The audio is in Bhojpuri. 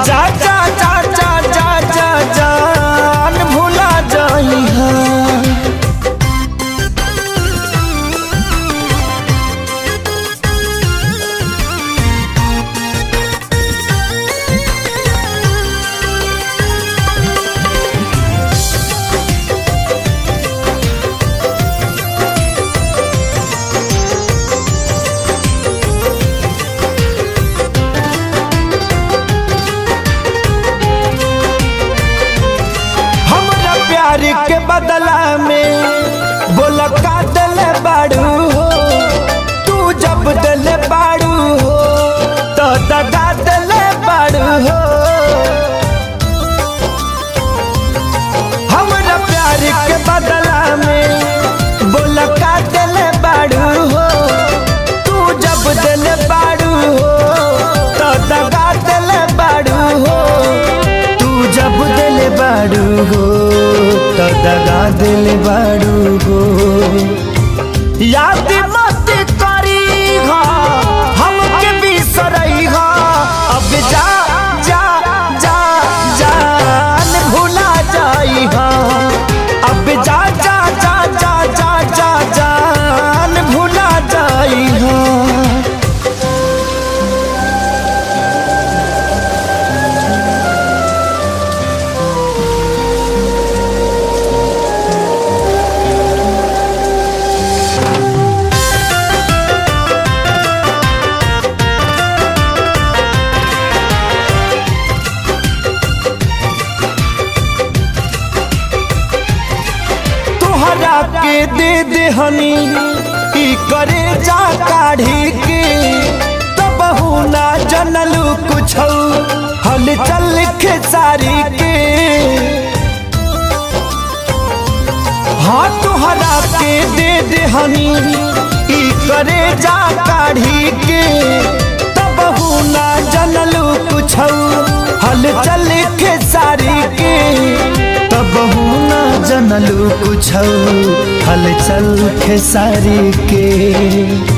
जा जा जा जा जा जा जान भुला जाई हाँ। के बदला में बोला का दिल बाड़ू हो, तू जब दिल बाड़ू हो तो दगा दिल बाड़ू हो। हमरा प्यार के बदला में बोला का दिल बाड़ू हो, तू जब दिल बाड़ू हो तो दगा दिल बाड़ू हो। तू जब दिल बाड़ू हो तो दगा दिल बाड़ू हो। याद मत करी हा हमके बिसरई हा, अब जा जा जा जान भुला जाई हा। अब जा जा जा जा जा जा जान भुला जाई हा। के दे दे हनी ई करे जा काढ़ी के, तब ना जनलू कुछ हल चल खेसारी के। हाँ तुहरा के दे दे हनी ई करे जा काढ़ी के, तब ना जनलू कुछ हल चल खेसारी के। तब ना जनलू कुछ हल चल खेसारी के।